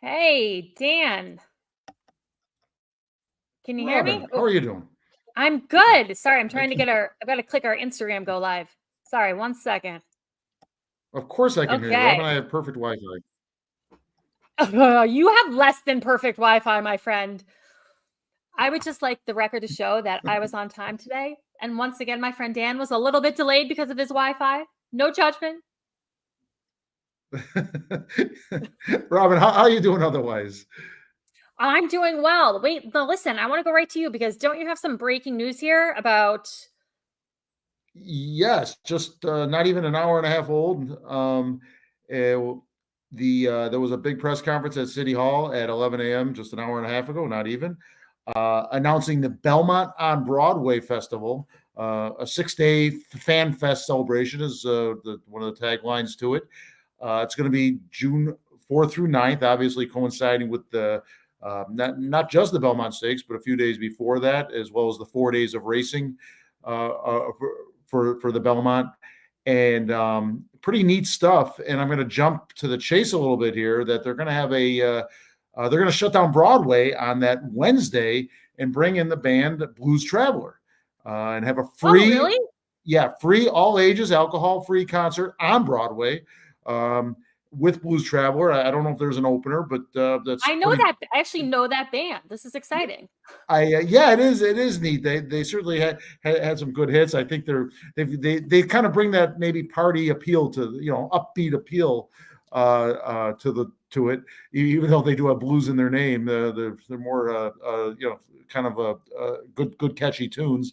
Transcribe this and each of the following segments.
Hey, Dan. Can you hear me? Robin, how are you doing? I'm good. Sorry, I'm trying to get I've got to click our Instagram go live. Sorry, 1 second. Of course I can hear you, Okay. Robin. I have perfect Wi-Fi. You have less than perfect Wi-Fi, my friend. I would just like the record to show that I was on time today. And once again, my friend Dan was a little bit delayed because of his Wi-Fi. No judgment. Robin, how are you doing otherwise? I'm doing well. Wait, no, listen, I want to go right to you because don't you have some breaking news here about... Yes, just not even an hour and a half old. There was a big press conference at City Hall at 11 a.m. just an hour and a half ago, not even, announcing the Belmont on Broadway Festival, a 6-day fan fest celebration is one of the taglines to it. It's going to be June 4th through 9th, obviously coinciding with the not just the Belmont Stakes, but a few days before that, as well as the 4 days of racing for the Belmont, and pretty neat stuff. And I'm going to jump to the chase a little bit here. That they're going to have they're going to shut down Broadway on that Wednesday and bring in the band Blues Traveler and have a free, free all ages alcohol free concert on Broadway. With Blues Traveler. I don't know if there's an opener, but that's I actually know that band. This is exciting. It is neat. They certainly had some good hits. I think they kind of bring that maybe party appeal to, upbeat appeal to it, even though they do have blues in their name. They're more kind of good catchy tunes.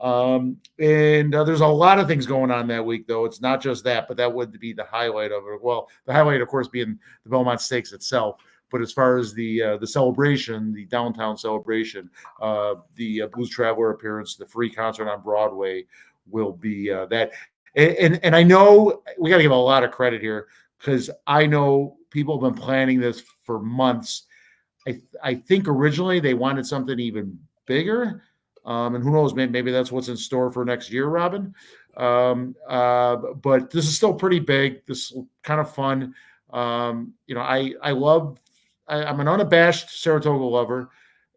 And there's a lot of things going on that week, though. It's not just that, but that would be the highlight of it. Well, the highlight, of course, being the Belmont Stakes itself. But as far as the celebration, the downtown celebration, the Blues Traveler appearance, the free concert on Broadway will be that. And I know we got to give a lot of credit here because I know people have been planning this for months. I think originally they wanted something even bigger. And who knows, maybe that's what's in store for next year, Robin. But this is still pretty big. This is kind of fun. I'm an unabashed Saratoga lover.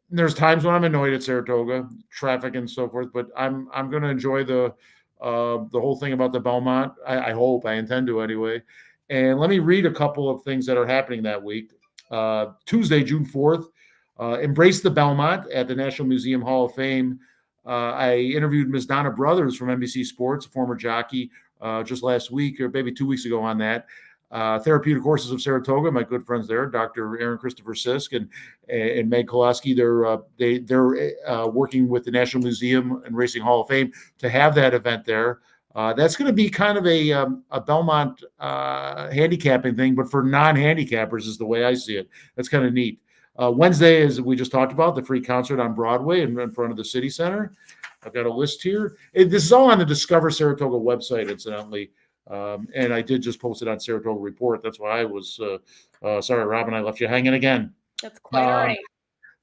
There's times when I'm annoyed at Saratoga, traffic and so forth, but I'm going to enjoy the whole thing about the Belmont. I hope, I intend to anyway. And let me read a couple of things that are happening that week. Tuesday, June 4th, Embrace the Belmont at the National Museum Hall of Fame. I interviewed Ms. Donna Brothers from NBC Sports, a former jockey, just last week or maybe 2 weeks ago on that. Therapeutic Horses of Saratoga, my good friends there, Dr. Aaron Christopher Sisk and Meg Koloski. They're working with the National Museum and Racing Hall of Fame to have that event there. That's going to be kind of a Belmont handicapping thing, but for non-handicappers is the way I see it. That's kind of neat. Wednesday, as we just talked about, the free concert on Broadway in front of the City Center. I've got a list here. This is all on the Discover Saratoga website, incidentally. And I did just post it on Saratoga Report. That's why I was sorry, Robin, I left you hanging again. That's quite all right.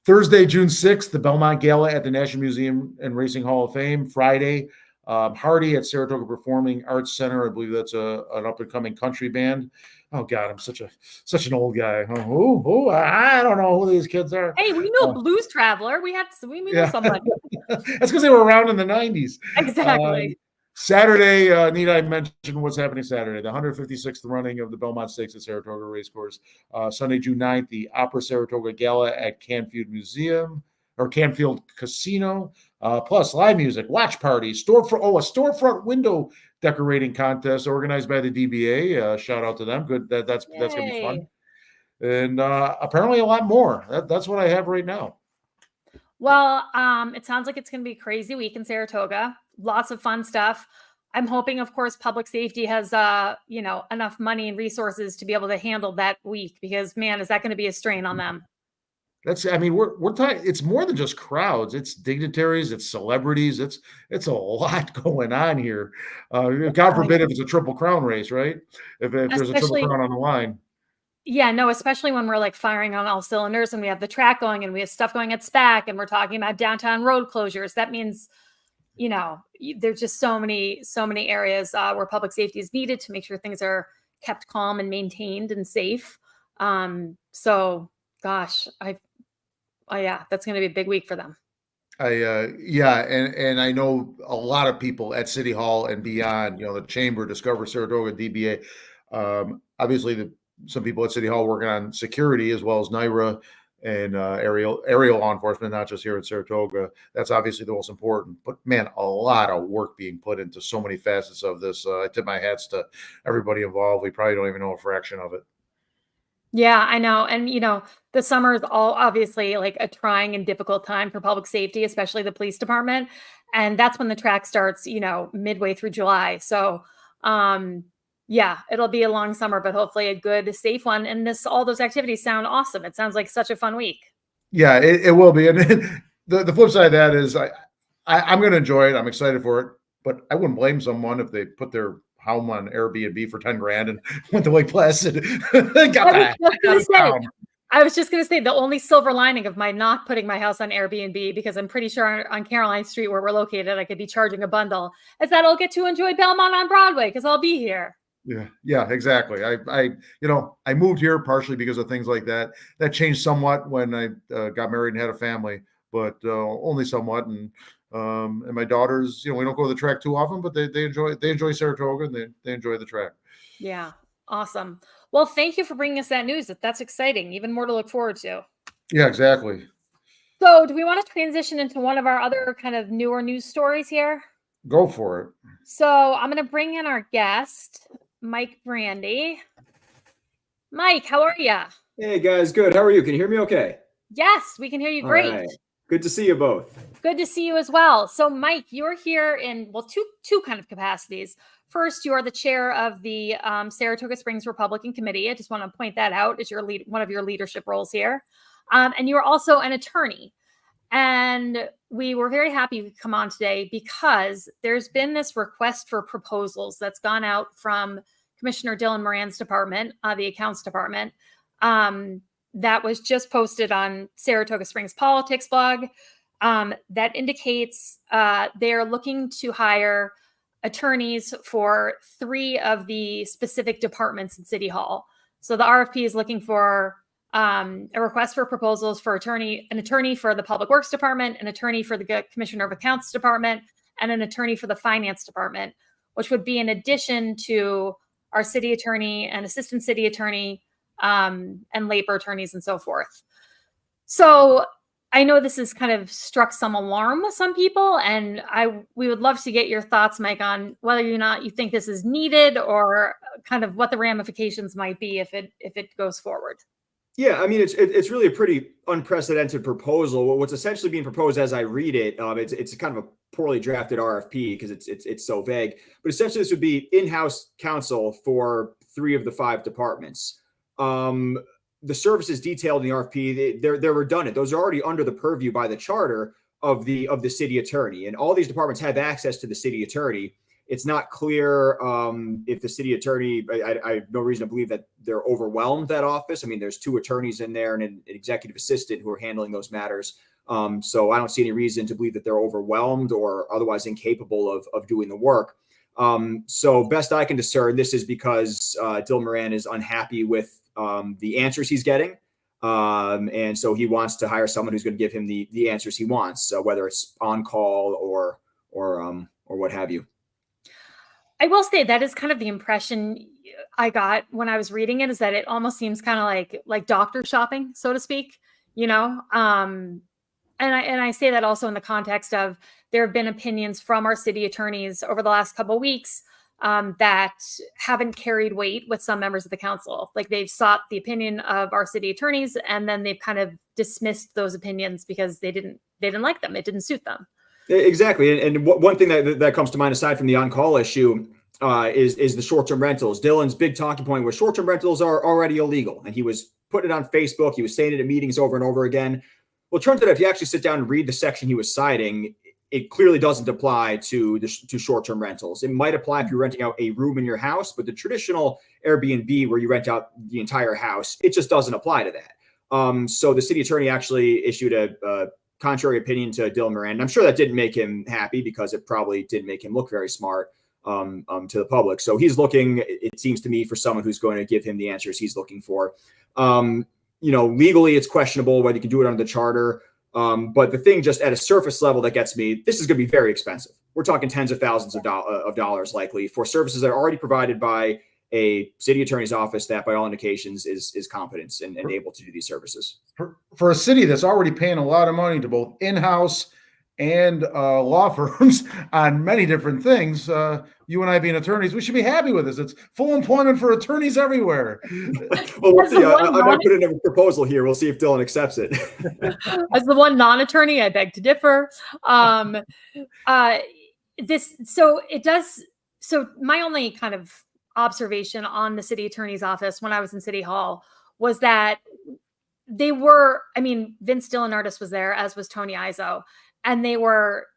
Thursday, June 6th, the Belmont Gala at the National Museum and Racing Hall of Fame. Friday, Hardy at Saratoga Performing Arts Center. I believe that's an up-and-coming country band. Oh God, I'm such an old guy. I don't know who these kids are. Hey, we know Blues Traveler. We know somebody. That's because they were around in the 90s. Exactly. Saturday, need I mention what's happening Saturday? The 156th running of the Belmont Stakes at Saratoga Racecourse. Sunday, June 9th, the Opera Saratoga Gala at Canfield Casino. Plus live music, watch parties, a storefront window decorating contest organized by the DBA. Shout out to them. Good. That's going to be fun. And apparently a lot more. That's what I have right now. Well, it sounds like it's going to be a crazy week in Saratoga. Lots of fun stuff. I'm hoping, of course, public safety has, enough money and resources to be able to handle that week because, man, is that going to be a strain on them? We're talking. It's more than just crowds. It's dignitaries. It's celebrities. It's a lot going on here. God forbid if it's a Triple Crown race, right? If there's a Triple Crown on the line. Yeah, no, especially when we're like firing on all cylinders and we have the track going and we have stuff going at SPAC and we're talking about downtown road closures. That means, there's just so many areas where public safety is needed to make sure things are kept calm and maintained and safe. So gosh, oh yeah, that's going to be a big week for them. Yeah, and I know a lot of people at City Hall and beyond, the Chamber, Discover Saratoga, DBA. Obviously, some people at City Hall working on security as well as NYRA and aerial law enforcement, not just here at Saratoga. That's obviously the most important. But man, a lot of work being put into so many facets of this. I tip my hats to everybody involved. We probably don't even know a fraction of it. Yeah, I know. And, the summer is all obviously like a trying and difficult time for public safety, especially the police department. And that's when the track starts, midway through July. So, yeah, it'll be a long summer, but hopefully a good, safe one. And all those activities sound awesome. It sounds like such a fun week. Yeah, it will be. And the flip side of that is I'm going to enjoy it. I'm excited for it, but I wouldn't blame someone if they put their home on Airbnb for 10 grand and went to Lake Placid. I was just going to say the only silver lining of my not putting my house on Airbnb, because I'm pretty sure on Caroline Street where we're located, I could be charging a bundle, is that I'll get to enjoy Belmont on Broadway because I'll be here. Yeah, exactly. I moved here partially because of things like that. That changed somewhat when I got married and had a family, but only somewhat. And my daughters, we don't go to the track too often, but they enjoy Saratoga and they enjoy the track. Yeah, awesome. Well, thank you for bringing us that news. That's exciting. Even more to look forward to. Yeah, exactly. So, do we want to transition into one of our other kind of newer news stories here? Go for it. So, I'm going to bring in our guest, Mike Brandy. Mike, how are you? Hey guys, good. How are you? Can you hear me okay? Yes, we can hear you great. All right. Good to see you both. Good to see you as well. So, Mike, you're here in, two kind of capacities. First, you are the chair of the Saratoga Springs Republican Committee. I just want to point that out as one of your leadership roles here. And you are also an attorney. And we were very happy to come on today because there's been this request for proposals that's gone out from Commissioner Dylan Moran's department, the accounts department, that was just posted on Saratoga Springs Politics blog, that indicates they're looking to hire attorneys for 3 of the specific departments in City Hall. So the RFP is looking for a request for proposals for an attorney for the Public Works Department, an attorney for the Commissioner of Accounts Department, and an attorney for the Finance Department, which would be in addition to our city attorney and assistant city attorney, and labor attorneys and so forth. So I know this has kind of struck some alarm with some people, and we would love to get your thoughts, Mike, on whether or not you think this is needed or kind of what the ramifications might be if it goes forward. Yeah, I mean, it's really a pretty unprecedented proposal. What's essentially being proposed, as I read it, it's kind of a poorly drafted RFP because it's so vague. But essentially, this would be in-house counsel for 3 of the 5 departments. The services detailed in the RFP, they're redundant. Those are already under the purview by the charter of the city attorney, and all these departments have access to the city attorney. It's not clear if the city attorney, I have no reason to believe that they're overwhelmed, that office. I mean, there's 2 attorneys in there and an executive assistant who are handling those matters. So I don't see any reason to believe that they're overwhelmed or otherwise incapable of doing the work. So best I can discern, this is because Dylan Moran is unhappy with the answers he's getting. And so he wants to hire someone who's going to give him the answers he wants, whether it's on call or what have you. I will say that is kind of the impression I got when I was reading it, is that it almost seems kind of like doctor shopping, so to speak, and I say that also in the context of there have been opinions from our city attorneys over the last couple of weeks that haven't carried weight with some members of the council. Like they've sought the opinion of our city attorneys and then they've kind of dismissed those opinions because they didn't like them. It didn't suit them. Exactly. And one thing that comes to mind aside from the on-call issue is the short-term rentals. Dylan's big talking point was short-term rentals are already illegal. And he was putting it on Facebook. He was saying it at meetings over and over again. Well, it turns out if you actually sit down and read the section he was citing, it clearly doesn't apply to short-term rentals. It might apply if you're renting out a room in your house, but the traditional Airbnb where you rent out the entire house, it just doesn't apply to that. So the city attorney actually issued a contrary opinion to Dylan Moran. I'm sure that didn't make him happy because it probably didn't make him look very smart. to the public. So he's looking, it seems to me, for someone who's going to give him the answers he's looking for. Legally, it's questionable whether you can do it under the charter. But the thing just at a surface level that gets me, this is going to be very expensive. We're talking tens of thousands of dollars likely for services that are already provided by a city attorney's office that by all indications is competent and able to do these services. For a city that's already paying a lot of money to both in-house and law firms on many different things, you and I being attorneys, we should be happy with this. It's full employment for attorneys everywhere. Well, we'll see. I'm going to put in a proposal here. We'll see if Dylan accepts it. As the one non-attorney, I beg to differ. So my only kind of observation on the city attorney's office when I was in City Hall was that Vince DeLeonardis was there, as was Tony Izzo, and they were,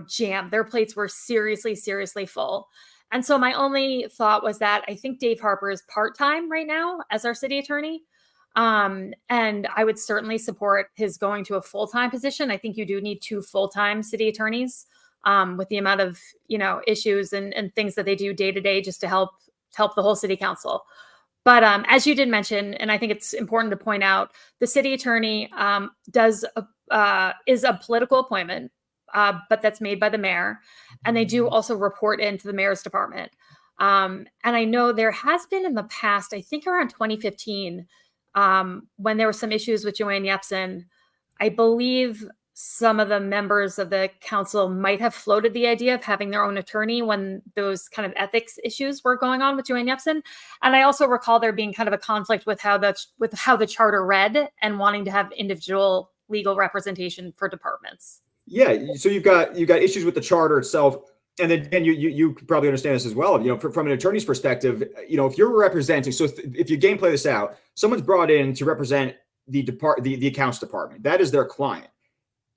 jammed. Their plates were seriously, seriously full. And so my only thought was that I think Dave Harper is part-time right now as our city attorney. And I would certainly support his going to a full-time position. I think you do need 2 full-time city attorneys with the amount of, issues and things that they do day to day just to help the whole city council. But as you did mention, and I think it's important to point out, the city attorney is a political appointment, but that's made by the mayor. And they do also report into the mayor's department. And I know there has been in the past, I think around 2015, when there were some issues with Joanne Yepsen, I believe some of the members of the council might have floated the idea of having their own attorney when those kind of ethics issues were going on with Joanne Yepsen. And I also recall there being kind of a conflict with how the charter read and wanting to have individual legal representation for departments. Yeah. So you've got issues with the charter itself. And then you probably understand this as well. From an attorney's perspective, if you're representing, so if you gameplay this out, someone's brought in to represent the accounts department. That is their client.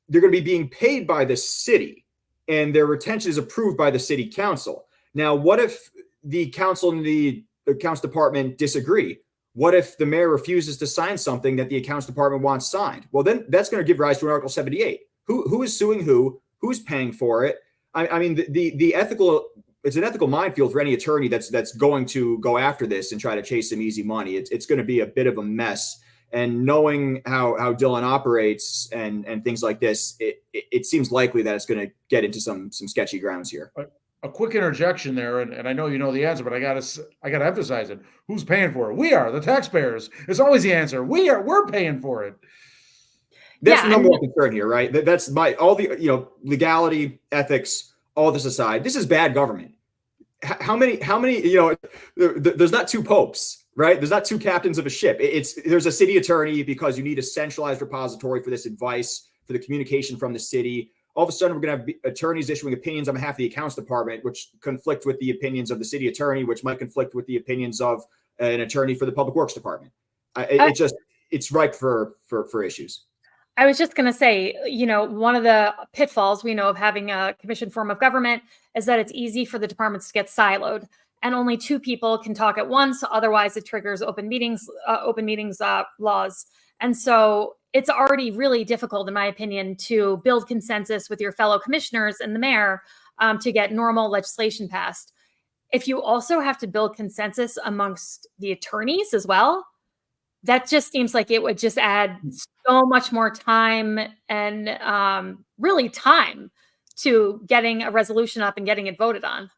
They're going to be being paid by the city, and their retention is approved by the city council. Now, what if the council and the accounts department disagree? What if the mayor refuses to sign something that the accounts department wants signed? Well, then that's going to give rise to an Article 78. Who is suing who? Who's paying for it? I mean, the ethical, it's an ethical minefield for any attorney that's going to go after this and try to chase some easy money. It's going to be a bit of a mess. And knowing how Dylan operates and things like this, it seems likely that it's going to get into some sketchy grounds here. A quick interjection there, and I know you know the answer, but I gotta emphasize it. Who's paying for it? We are, the taxpayers. It's always the answer. We're paying for it. That's the number one concern here, right? That's all the legality, ethics, all this aside. This is bad government. How many? There's not 2 popes. Right? There's not 2 captains of a ship. There's a city attorney because you need a centralized repository for this advice, for the communication from the city. All of a sudden, we're going to have attorneys issuing opinions on behalf of the accounts department, which conflict with the opinions of the city attorney, which might conflict with the opinions of an attorney for the public works department. It's ripe for issues. I was just going to say, one of the pitfalls we know of having a commission form of government is that it's easy for the departments to get siloed. And only 2 people can talk at once. Otherwise, it triggers open meetings laws. And so it's already really difficult, in my opinion, to build consensus with your fellow commissioners and the mayor to get normal legislation passed. If you also have to build consensus amongst the attorneys as well, that just seems like it would just add so much more time and really time to getting a resolution up and getting it voted on.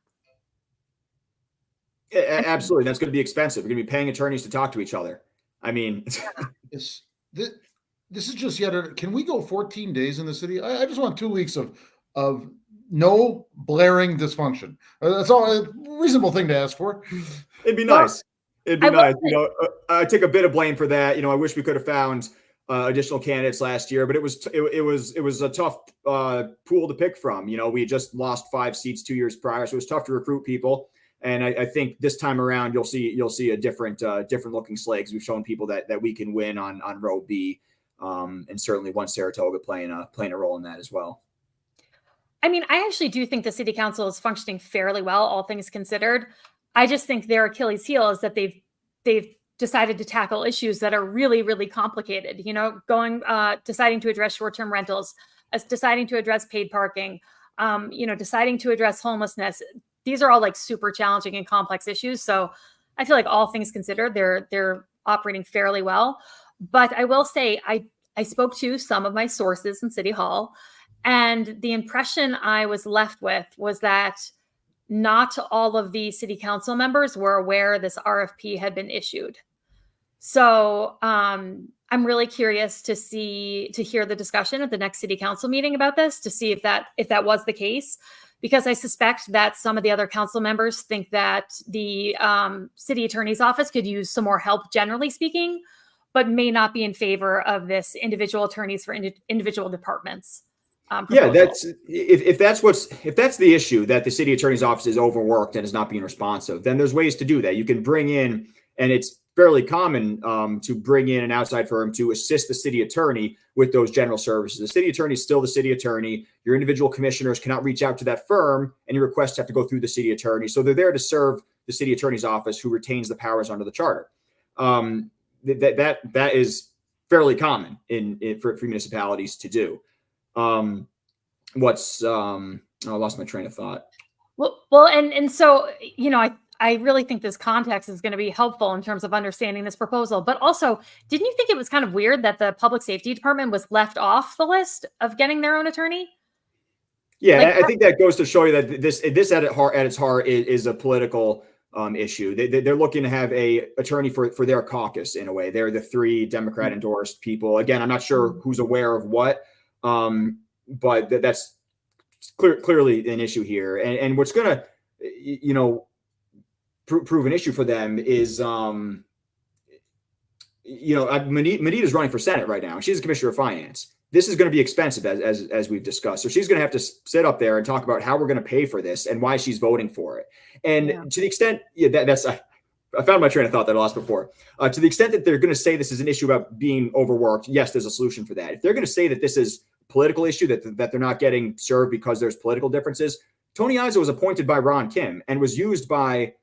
Absolutely. That's going to be expensive. We're going to be paying attorneys to talk to each other. I mean, this is just can we go 14 days in the city? I just want 2 weeks of no blaring dysfunction. That's all a reasonable thing to ask for. It'd be nice. It'd be nice. I take a bit of blame for that. I wish we could have found additional candidates last year, but it was a tough pool to pick from. We just lost 5 seats 2 years prior, so it was tough to recruit people. And I think this time around you'll see a different looking slate because we've shown people that we can win on row B, and certainly one Saratoga playing a role in that as well. I mean, I actually do think the city council is functioning fairly well, all things considered. I just think their Achilles heel is that they've decided to tackle issues that are really, really complicated. Deciding to address short-term rentals, deciding to address paid parking, deciding to address homelessness. these are all like super challenging and complex issues. So I feel like all things considered, they're operating fairly well. But I will say, I spoke to some of my sources in City Hall, and the impression I was left with was that not all of the city council members were aware this RFP had been issued. So I'm really curious to hear the discussion at the next city council meeting about this, to see if that was the case, because I suspect that some of the other council members think that the city attorney's office could use some more help, generally speaking, but may not be in favor of this individual attorneys for individual departments. Yeah, that's if that's the issue, that the city attorney's office is overworked and is not being responsive, then there's ways to do that. You can bring in, and it's fairly common to bring in an outside firm to assist the city attorney with those general services. The city attorney is still the city attorney. Your individual commissioners cannot reach out to that firm, and your requests have to go through the city attorney. So they're there to serve the city attorney's office, who retains the powers under the charter. That is fairly common for municipalities to do. I lost my train of thought. Well, and so, I really think this context is going to be helpful in terms of understanding this proposal. But also, didn't you think it was kind of weird that the public safety department was left off the list of getting their own attorney? Yeah, I think that goes to show you that this at its heart is a political issue. They're looking to have a attorney for their caucus in a way. They're the 3 Democrat endorsed people. Again, I'm not sure who's aware of what, but that's clearly an issue here. And what's going to, prove an issue for them is, Manita's running for Senate right now. She's a commissioner of finance. This is going to be expensive, as we've discussed. So she's going to have to sit up there and talk about how we're going to pay for this and why she's voting for it. And to the extent, I found my train of thought that I lost before. To the extent that they're going to say this is an issue about being overworked, yes, there's a solution for that. If they're going to say that this is a political issue, that they're not getting served because there's political differences, Tony Izzo was appointed by Ron Kim and was used by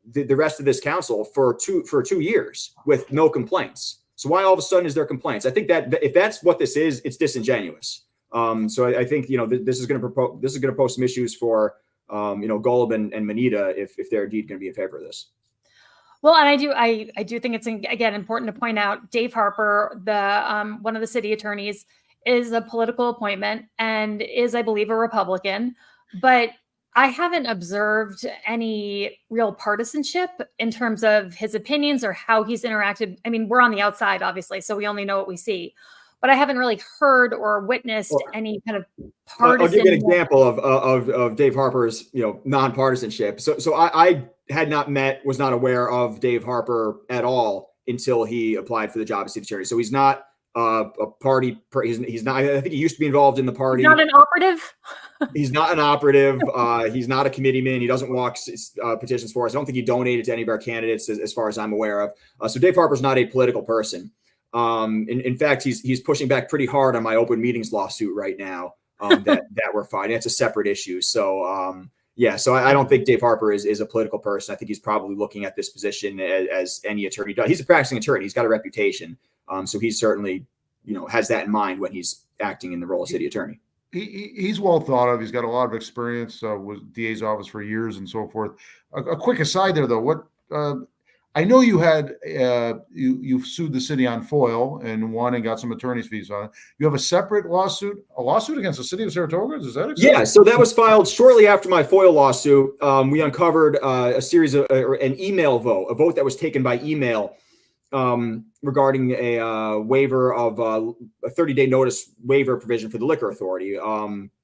the rest of this council for 2 years with no complaints. So why all of a sudden is there complaints? I think that if that's what this is, it's disingenuous. So I think this is going to pose some issues for Golub and Manita if they're indeed going to be in favor of this. Well, and I do think it's again important to point out Dave Harper, the one of the city attorneys, is a political appointment and is, I believe, a Republican, but I haven't observed any real partisanship in terms of his opinions or how he's interacted. I mean, we're on the outside, obviously, so we only know what we see. But I haven't really heard or witnessed any kind of partisan. I'll give you an example of Dave Harper's nonpartisanship. So I had not was not aware of Dave Harper at all until he applied for the job as city attorney. So he's not a party. He's not. I think he used to be involved in the party. Not an operative. He's not an operative. He's not a committeeman. He doesn't walk petitions for us. I don't think he donated to any of our candidates, as far as I'm aware of. So Dave Harper's not a political person. In fact, he's pushing back pretty hard on my open meetings lawsuit right now that we're fighting. It's a separate issue. So so I don't think Dave Harper is a political person. I think he's probably looking at this position as any attorney does. He's a practicing attorney. He's got a reputation. So he certainly, has that in mind when he's acting in the role of city attorney. He's well thought of. He's got a lot of experience with DA's office for years and so forth. A quick aside there, though. What I know you had you sued the city on FOIL and won and got some attorney's fees on it. You have a lawsuit against the city of Saratoga. Is that exactly? Yeah. So that was filed shortly after my FOIL lawsuit. We uncovered a series of an email vote, a vote that was taken by email. Regarding a waiver of a 30-day notice waiver provision for the liquor authority.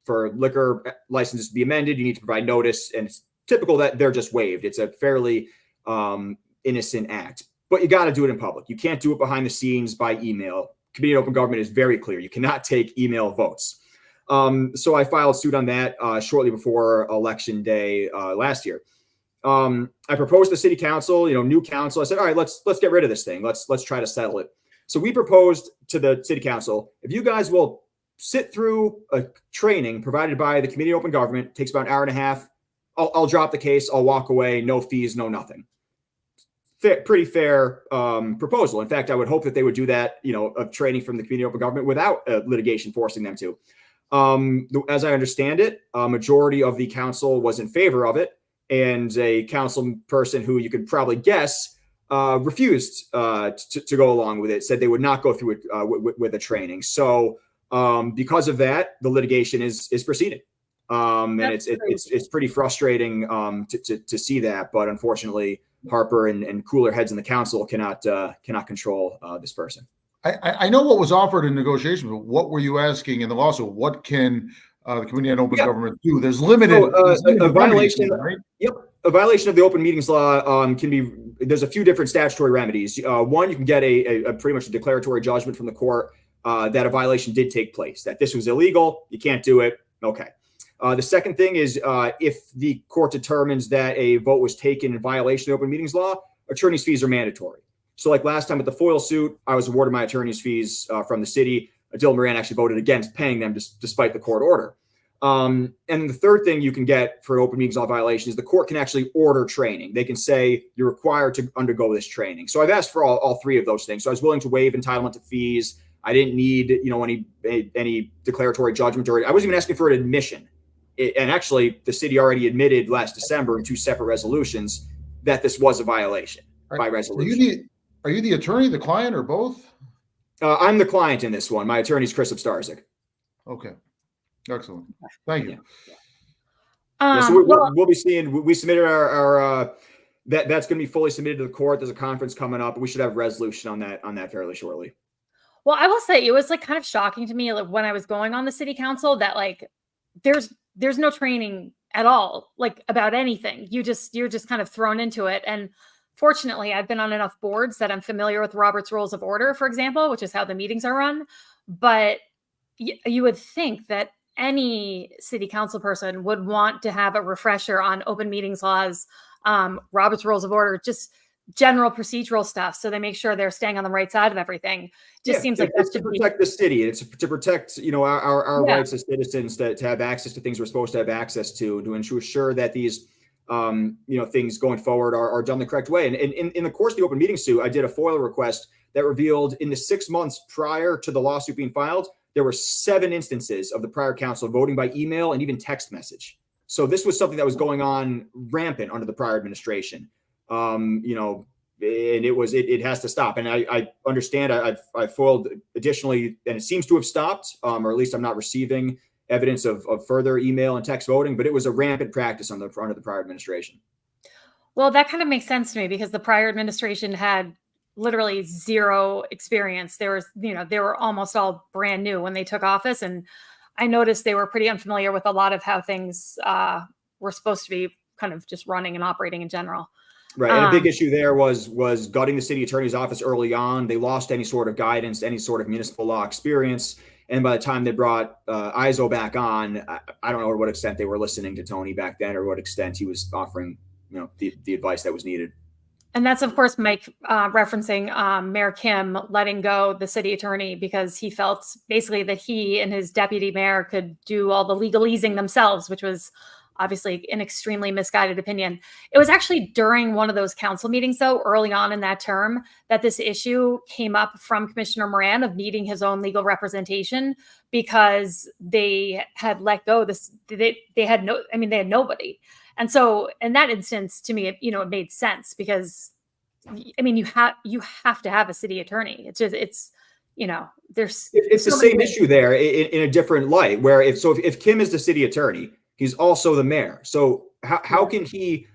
For liquor licenses to be amended, you need to provide notice, and it's typical that they're just waived. It's a fairly innocent act, but you got to do it in public. You can't do it behind the scenes by email. Committee on Open Government is very clear. You cannot take email votes. So I filed suit on that shortly before Election Day last year. I proposed to the city council, new council. I said, all right, let's get rid of this thing. Let's try to settle it. So we proposed to the city council, if you guys will sit through a training provided by the Committee on Open Government, it takes about an hour and a half. I'll drop the case. I'll walk away. No fees, no nothing. Pretty fair proposal. In fact, I would hope that they would do that, of training from the Committee on Open Government without litigation forcing them to. As I understand it, a majority of the council was in favor of it. and a council person who you could probably guess refused to go along with it, said they would not go through it with the training. So because of that, the litigation is proceeding. And it's pretty frustrating to see that, but unfortunately, Harper and cooler heads in the council cannot control this person. I know what was offered in negotiation, but what were you asking in the lawsuit? What can the Committee on Open Government do? There's limited, a violation. Right? Yep, a violation of the open meetings law can be. There's a few different statutory remedies. One, you can get a pretty much a declaratory judgment from the court that a violation did take place, that this was illegal, you can't do it. Okay. The second thing is if the court determines that a vote was taken in violation of the open meetings law, attorney's fees are mandatory. So like last time at the FOIL suit, I was awarded my attorney's fees from the city. Dylan Moran actually voted against paying them despite the court order. And the third thing you can get for an open meetings law violation is the court can actually order training. They can say you're required to undergo this training. So I've asked for all three of those things. So I was willing to waive entitlement to fees. I didn't need any declaratory judgment, or I wasn't even asking for an admission. And actually, the city already admitted last December in two separate resolutions that this was a violation by resolution. Are you the attorney, the client, or both? I'm the client in this one. My attorney is Chris Obstarzik. Okay. Excellent. Thank you. So we'll be seeing, we submitted our that's going to be fully submitted to the court. There's a conference coming up. We should have resolution on that fairly shortly. Well, I will say it was like kind of shocking to me, like when I was going on the city council, that like there's no training at all, like about anything. You're just kind of thrown into it. And fortunately, I've been on enough boards that I'm familiar with Robert's Rules of Order, for example, which is how the meetings are run. But you would think that any city council person would want to have a refresher on open meetings laws, Robert's Rules of Order, just general procedural stuff, so they make sure they're staying on the right side of everything. Just seems like it's to protect the city. It's to protect our rights as citizens to have access to things we're supposed to have access to ensure that these things going forward are done the correct way. And in the course of the open meeting suit, I did a FOIL request that revealed in the 6 months prior to the lawsuit being filed, there were 7 instances of the prior council voting by email and even text message. So this was something that was going on rampant under the prior administration. And it has to stop. And I understand I foiled additionally, and it seems to have stopped, or at least I'm not receiving evidence of further email and text voting, but it was a rampant practice under the prior administration. Well, that kind of makes sense to me because the prior administration had literally zero experience. They were almost all brand new when they took office. And I noticed they were pretty unfamiliar with a lot of how things were supposed to be kind of just running and operating in general. Right. And a big issue there was gutting the city attorney's office early on. They lost any sort of guidance, any sort of municipal law experience. And by the time they brought ISO back on, I don't know to what extent they were listening to Tony back then or what extent he was offering, the advice that was needed. And that's, of course, Mike referencing Mayor Kim letting go the city attorney because he felt basically that he and his deputy mayor could do all the legalese themselves, which was obviously an extremely misguided opinion. It was actually during one of those council meetings, though, early on in that term, that this issue came up from Commissioner Moran of needing his own legal representation because they had let go this. They had nobody. And so in that instance, to me, it made sense because, you have to have a city attorney. It's the same issue there in a different light, where if Kim is the city attorney, he's also the mayor. So how can he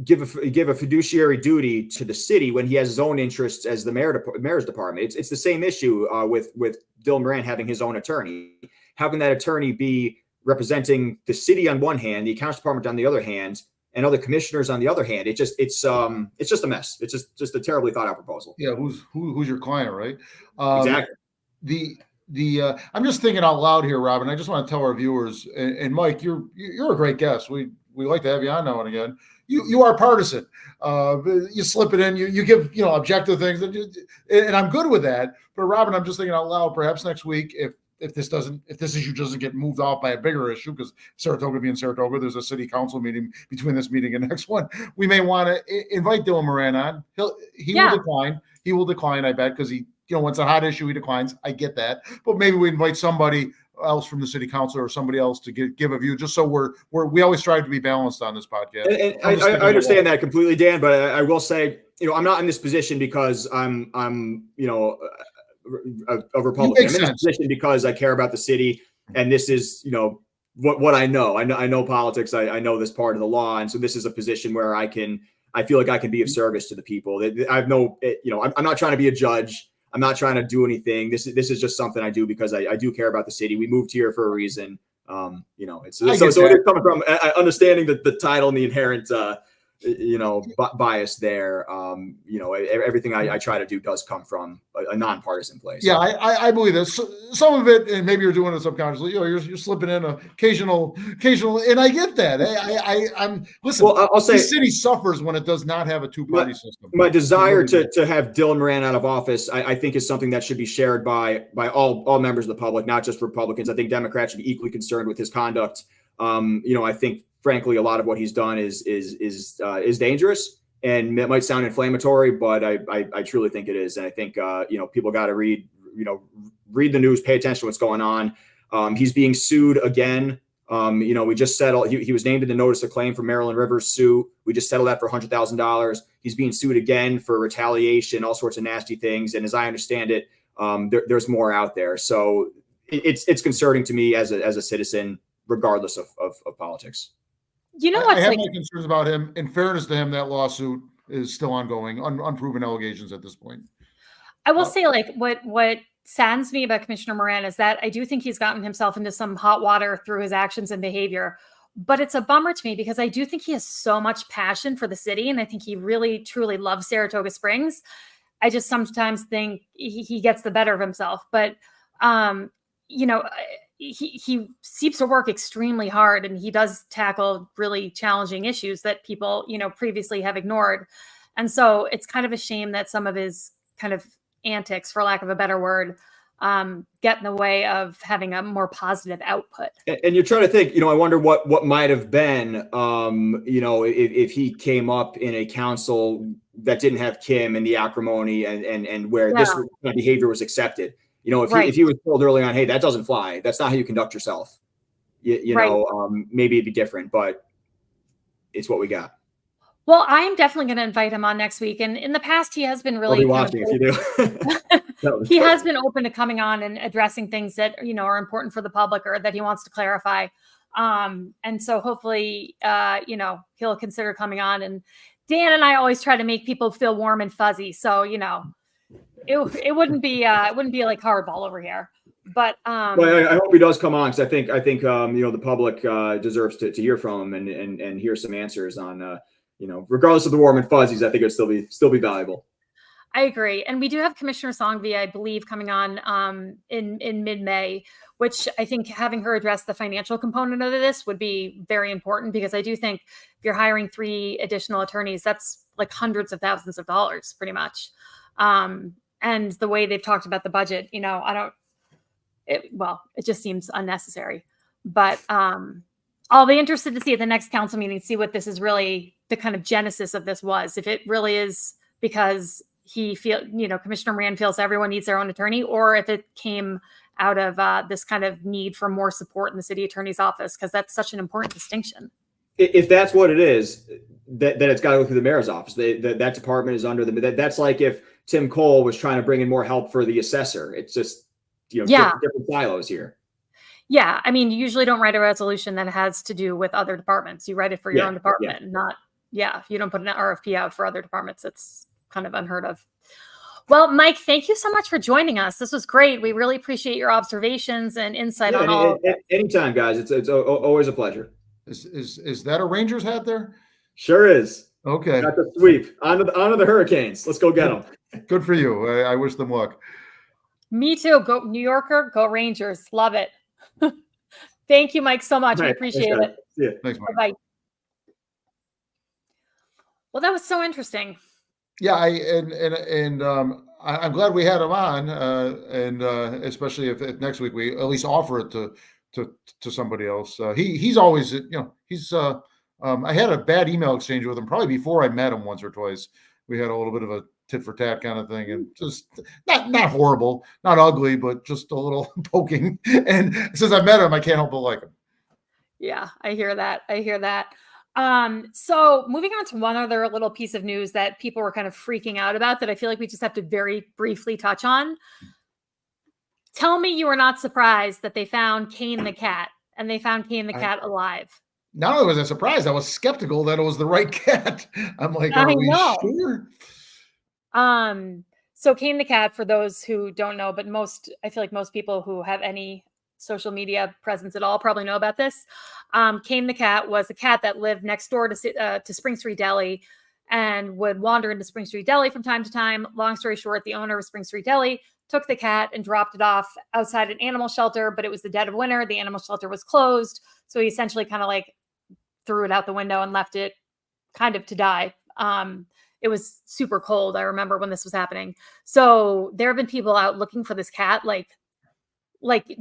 give a fiduciary duty to the city when he has his own interests as the mayor's department? It's the same issue with Dylan Moran having his own attorney. How can that attorney be representing the city on one hand, the accounts department on the other hand, and other commissioners on the other hand? It's just a mess. It's just a terribly thought out proposal. Yeah, who's your client, right? Exactly. I'm just thinking out loud here, Robin. I just want to tell our viewers, and Mike, you're a great guest. We like to have you on now and again. You are partisan. You slip it in. You give objective things, and I'm good with that. But Robin, I'm just thinking out loud. Perhaps next week, if this issue doesn't get moved off by a bigger issue, because Saratoga being Saratoga, there's a city council meeting between this meeting and next one. We may want to invite Dylan Moran on. He will decline. He will decline, I bet, because he. When it's a hot issue, he declines. I get that. But maybe we invite somebody else from the city council or somebody else to give a view, just so we always strive to be balanced on this podcast. And I understand that completely, Dan, but I will say, I'm not in this position because I'm a Republican. I'm in this position because I care about the city, and this is, what I know. I know politics. I know this part of the law, and so this is a position where I feel like I can be of service to the people. I'm not trying to be a judge. I'm not trying to do anything. This is just something I do because I do care about the city. We moved here for a reason. It is coming from understanding the title and the inherent bias there. Everything I try to do does come from a nonpartisan place. Yeah, I believe this. Some of it, and maybe you're doing it subconsciously. You're slipping in occasional, and I get that. I'm listen. Well, I'll say the city suffers when it does not have a two-party system. My desire to have Dylan Moran out of office, I think, is something that should be shared by all members of the public, not just Republicans. I think Democrats should be equally concerned with his conduct. I think, frankly, a lot of what he's done is dangerous, and it might sound inflammatory, but I truly think it is. And I think people got to read the news, pay attention to what's going on. He's being sued again. We just settled. He was named in the notice of claim for Maryland Rivers suit. We just settled that for $100,000. He's being sued again for retaliation, all sorts of nasty things. And as I understand it, there's more out there. So it's concerning to me as a citizen, regardless of politics. I have no concerns about him. In fairness to him, that lawsuit is still ongoing, unproven allegations at this point. I will say, what saddens me about Commissioner Moran is that I do think he's gotten himself into some hot water through his actions and behavior. But it's a bummer to me because I do think he has so much passion for the city, and I think he really, truly loves Saratoga Springs. I just sometimes think he gets the better of himself. But, he seems to work extremely hard, and he does tackle really challenging issues that people, previously have ignored. And so it's kind of a shame that some of his kind of antics, for lack of a better word, get in the way of having a more positive output. And you're trying to think, I wonder what might have been, if he came up in a council that didn't have Kim and the acrimony and where this kind of behavior was accepted. If he was told early on, hey, that doesn't fly. That's not how you conduct yourself. Maybe it'd be different, but it's what we got. Well, I am definitely going to invite him on next week. And in the past, he has been really I'll be watching if you do. He has been open to coming on and addressing things that, are important for the public or that he wants to clarify. And so hopefully, he'll consider coming on. And Dan and I always try to make people feel warm and fuzzy. So, it wouldn't be like hardball over here. But well, I hope he does come on, because I think the public deserves to hear from him and hear some answers on regardless of the warm and fuzzies. I think it'd still be valuable. I agree. And we do have Commissioner Songvi, I believe, coming on in mid-May, which I think having her address the financial component of this would be very important, because I do think if you're hiring 3 additional attorneys, that's like hundreds of thousands of dollars pretty much. And the way they've talked about the budget, it just seems unnecessary. But I'll be interested to see at the next council meeting, see what this is really, the kind of genesis of this was. If it really is because Commissioner Moran feels everyone needs their own attorney, or if it came out of this kind of need for more support in the city attorney's office, because that's such an important distinction. If that's what it is, that it's got to go through the mayor's office. That department is under that's like if Tim Cole was trying to bring in more help for the assessor. It's just, different silos here. Yeah. I mean, you usually don't write a resolution that has to do with other departments. You write it for your own department, not, if you don't put an RFP out for other departments, it's kind of unheard of. Well, Mike, thank you so much for joining us. This was great. We really appreciate your observations and insight on all. Anytime, guys. It's always a pleasure. Is that a Rangers hat there? Sure is. Okay. Got the sweep. On to the Hurricanes. Let's go get them. Good for you. I wish them luck. Me too. Go New Yorker. Go Rangers. Love it. Thank you, Mike, so much. Right. We appreciate it. Yeah. Thanks, Mike. Bye. Well, that was so interesting. Yeah, I'm glad we had him on, and especially if next week we at least offer it to somebody else. He's always, I had a bad email exchange with him probably before I met him once or twice. We had a little bit of a tit for tat kind of thing, and just not horrible, not ugly, but just a little poking. And since I met him, I can't help but like him. Yeah, I hear that. I hear that. So moving on to one other little piece of news that people were kind of freaking out about that I feel like we just have to very briefly touch on. Tell me you were not surprised that they found Kane the cat, and they found Kane the cat alive. Not only was I surprised, I was skeptical that it was the right cat. I'm like, I are we know. sure? So Kane the cat, for those who don't know, but I feel like most people who have any social media presence at all probably know about this. Kane the cat was a cat that lived next door to Spring Street Deli and would wander into Spring Street Deli from time to time. Long story short, the owner of Spring Street Deli took the cat and dropped it off outside an animal shelter, but it was the dead of winter. The animal shelter was closed. So he essentially kind of like threw it out the window and left it kind of to die. It was super cold. I remember when this was happening. So there have been people out looking for this cat, like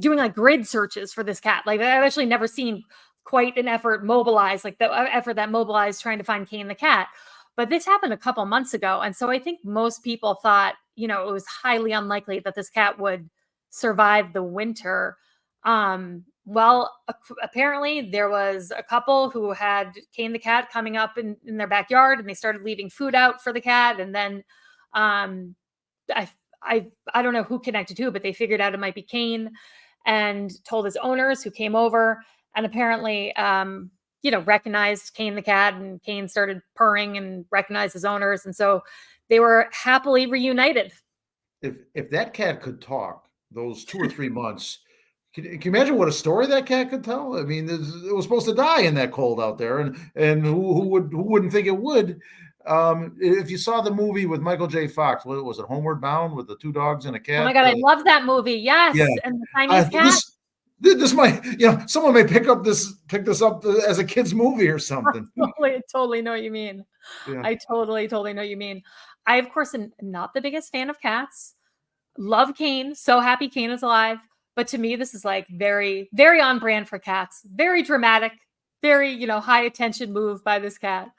doing like grid searches for this cat. Like I've actually never seen quite an effort mobilized, like the effort that mobilized trying to find Kane the cat. But this happened a couple months ago. And so I think most people thought, it was highly unlikely that this cat would survive the winter. Well, apparently there was a couple who had Kane the cat coming up in their backyard, and they started leaving food out for the cat. And then I don't know who connected to, but they figured out it might be Kane and told his owners, who came over and apparently, recognized Kane the cat, and Kane started purring and recognized his owners. And so they were happily reunited. If that cat could talk those 2 or 3 months, can you imagine what a story that cat could tell? I mean, it was supposed to die in that cold out there, and who wouldn't think it would? If you saw the movie with Michael J. Fox, what was it, Homeward Bound, with the 2 dogs and a cat? Oh my God, I love that movie. Yes, yeah. And the Chinese cat. This might, someone may pick this up as a kid's movie or something. I totally know what you mean. Yeah. I totally know what you mean. I, of course, am not the biggest fan of cats. Love Kane. So happy Kane is alive. But to me, this is like very, very on brand for cats. Very dramatic, very, high attention move by this cat.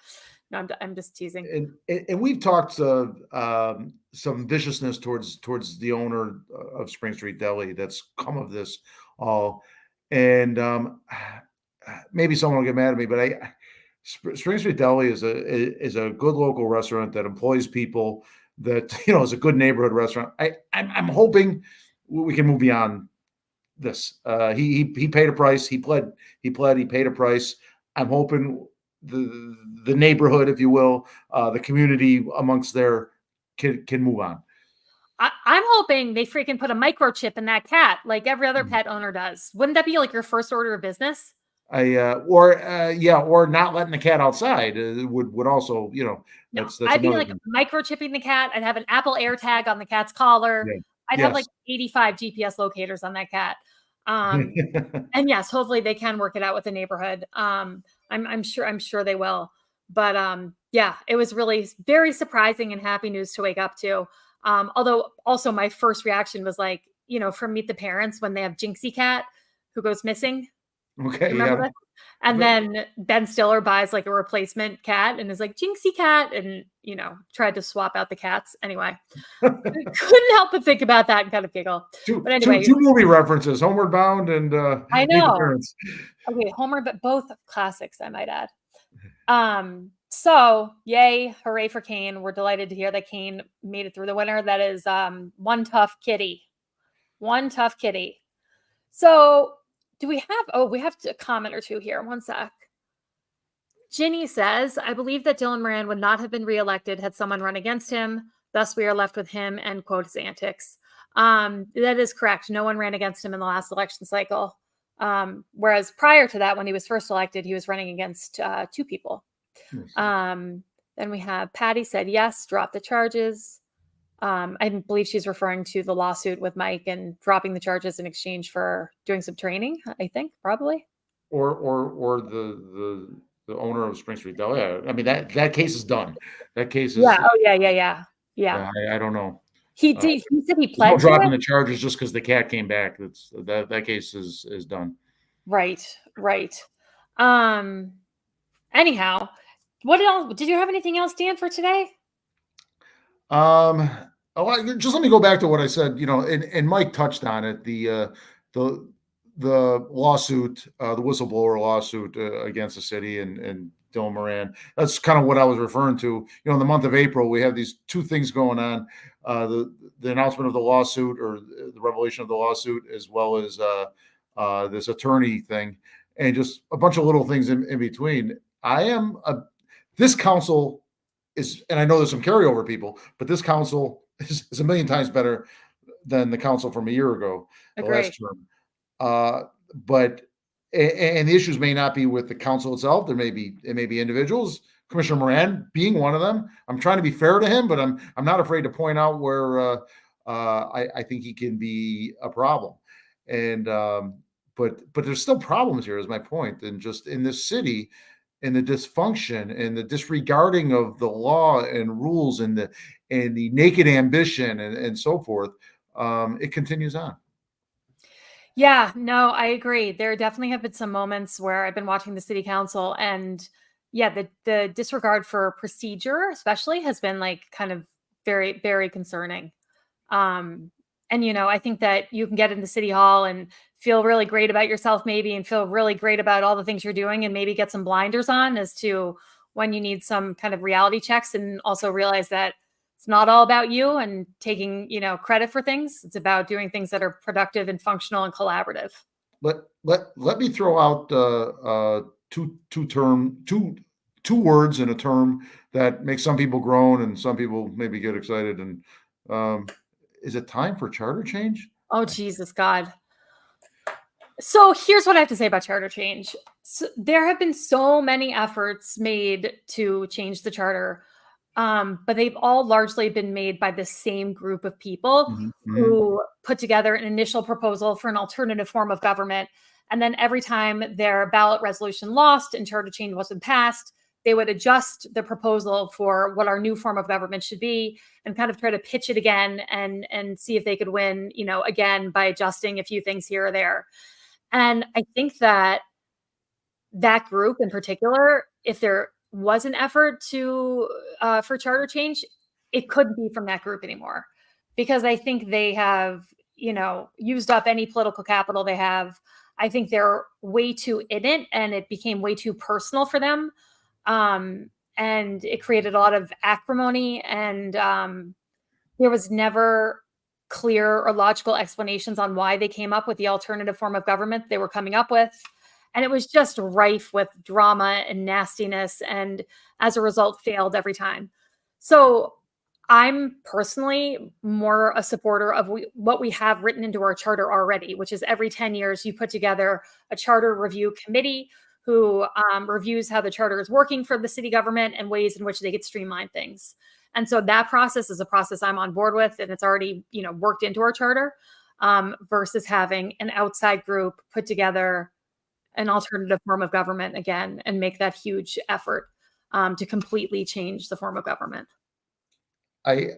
No, I'm just teasing. And we've talked some viciousness towards the owner of Spring Street Deli that's come of this all. And maybe someone will get mad at me, but Spring Street Deli is a good local restaurant that employs people, that is a good neighborhood restaurant. I'm hoping we can move beyond this. He paid a price. He pled. He paid a price. I'm hoping the neighborhood, if you will, the community amongst there can move on. I'm hoping they freaking put a microchip in that cat, like every other pet owner does. Wouldn't that be like your first order of business? Or not letting the cat outside would also, that's I'd be like thing. Microchipping the cat. I'd have an Apple AirTag on the cat's collar. Yeah. I'd have like 85 GPS locators on that cat. And yes, hopefully they can work it out with the neighborhood. I'm sure they will. But it was really very surprising and happy news to wake up to. Although also my first reaction was like, from Meet the Parents, when they have Jinxie Cat who goes missing. Okay. Yeah. And then Ben Stiller buys like a replacement cat and is like, Jinxie Cat, and tried to swap out the cats. Anyway, couldn't help but think about that and kind of giggle. But anyway, two movie references, Homeward Bound and I know. Okay, but both classics, I might add. So yay, hooray for Kane. We're delighted to hear that Kane made it through the winter. That is one tough kitty. So do we have a comment or two here. One sec. Ginny says, I believe that Dylan Moran would not have been reelected had someone run against him. Thus, we are left with him, and quote his antics. That is correct. No one ran against him in the last election cycle. Whereas prior to that, when he was first elected, he was running against 2 people. Then we have Patty said, yes, drop the charges. I believe she's referring to the lawsuit with Mike and dropping the charges in exchange for doing some training, I think, probably. Or the owner of Spring Street Deli. I mean, that case is done. That case is. Yeah. Oh, yeah. I don't know. He said he pled dropping the charges just because the cat came back. That case is done. Right. Anyhow, what else? Did you have anything else, Dan, for today? Just let me go back to what I said, and Mike touched on it, the lawsuit, the whistleblower lawsuit against the city and Dylan Moran. That's kind of what I was referring to. In the month of April, we have these two things going on: the announcement of the lawsuit, or the revelation of the lawsuit, as well as this attorney thing, and just a bunch of little things in between. This council is, and I know there's some carryover people, but this council is a million times better than the council from a year ago, the last term. But the issues may not be with the council itself. It may be individuals. Commissioner Moran being one of them. I'm trying to be fair to him, but I'm not afraid to point out where I think he can be a problem. And but there's still problems here, is my point. And just in this city, and the dysfunction and the disregarding of the law and rules and the naked ambition and so forth, it continues on. Yeah, no, I agree. There definitely have been some moments where I've been watching the city council, and yeah, the disregard for procedure especially has been like kind of very, very concerning. And I think that you can get into City Hall and feel really great about yourself maybe, and feel really great about all the things you're doing, and maybe get some blinders on as to when you need some kind of reality checks, and also realize that it's not all about you and taking, credit for things. It's about doing things that are productive and functional and collaborative. Let me throw out two words in a term that makes some people groan and some people maybe get excited. And is it time for charter change? Oh, Jesus God. So here's what I have to say about charter change. So there have been so many efforts made to change the charter, but they've all largely been made by the same group of people who put together an initial proposal for an alternative form of government. And then every time their ballot resolution lost and charter change wasn't passed, they would adjust the proposal for what our new form of government should be, and kind of try to pitch it again and see if they could win, again, by adjusting a few things here or there. And I think that group in particular, if there was an effort for charter change, it couldn't be from that group anymore, because I think they have, used up any political capital they have. I think they're way too in it, and it became way too personal for them. And it created a lot of acrimony, and there was never clear or logical explanations on why they came up with the alternative form of government they were coming up with. And it was just rife with drama and nastiness, and as a result failed every time. So I'm personally more a supporter of what we have written into our charter already, which is every 10 years you put together a charter review committee who reviews how the charter is working for the city government and ways in which they could streamline things. And so that process is a process I'm on board with, and it's already, worked into our charter, versus having an outside group put together an alternative form of government again and make that huge effort to completely change the form of government. I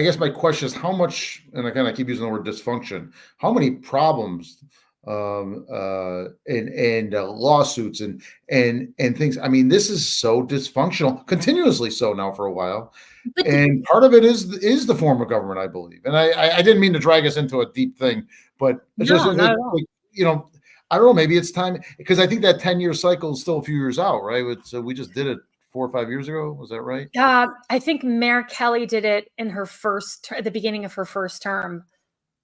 guess my question is, how much, and again, I keep using the word dysfunction, how many problems and lawsuits and things. I mean, this is so dysfunctional, continuously so now for a while. And part of it is the form of government, I believe. And I didn't mean to drag us into a deep thing, but it's just, I don't know, maybe it's time, because I think that 10-year cycle is still a few years out, right? So we just did it 4 or 5 years ago. Was that right? I think Mayor Kelly did it in her at the beginning of her first term,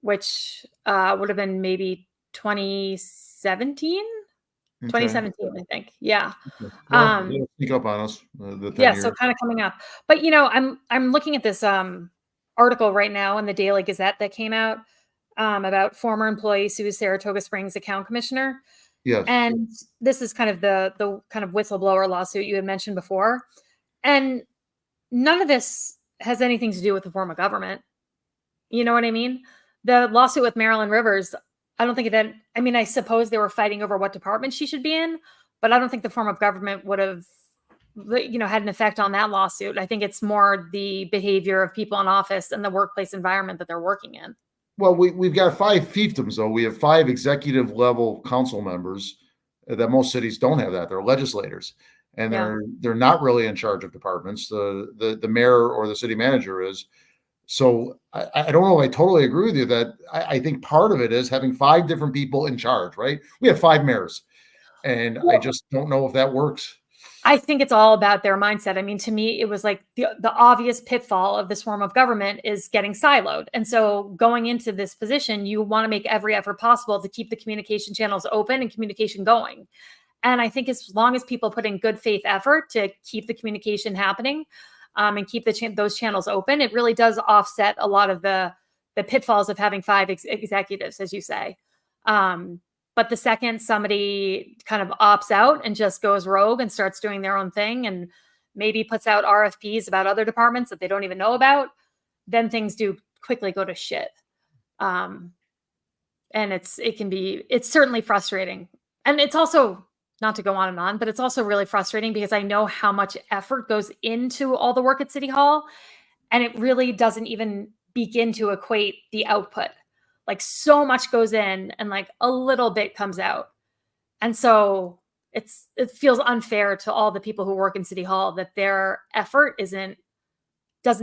which would have been maybe 2017, I think. Yeah. Well, sneak up on us. The 10 years. So kind of coming up. But I'm looking at this article right now in the Daily Gazette that came out about former employee sues Saratoga Springs account commissioner. Yes. And this is kind of the kind of whistleblower lawsuit you had mentioned before. And none of this has anything to do with the form of government. You know what I mean? The lawsuit with Marilyn Rivers, I don't think that, I suppose they were fighting over what department she should be in, but I don't think the form of government would have, had an effect on that lawsuit. I think it's more the behavior of people in office and the workplace environment that they're working in. Well, we've got 5 fiefdoms, though. We have 5 executive level council members that most cities don't have that. They're legislators. and Yeah. they're not really in charge of departments. The mayor or the city manager is. So I don't know. I totally agree with you that I think part of it is having 5 different people in charge, right? We have 5 mayors, and I Well, just don't know if that works. I think it's all about their mindset. I mean, to me, it was like the obvious pitfall of this form of government is getting siloed. And so going into this position, you want to make every effort possible to keep the communication channels open and communication going. And I think as long as people put in good faith effort to keep the communication happening, and keep those channels open, it really does offset a lot of the pitfalls of having 5 executives, as you say. But the second somebody kind of opts out and just goes rogue and starts doing their own thing and maybe puts out RFPs about other departments that they don't even know about, then things do quickly go to shit. And it's certainly frustrating. And it's also, not to go on and on, but it's also really frustrating because I know how much effort goes into all the work at City Hall, and it really doesn't even begin to equate the output. Like so much goes in and like a little bit comes out. And so it feels unfair to all the people who work in City Hall that their effort doesn't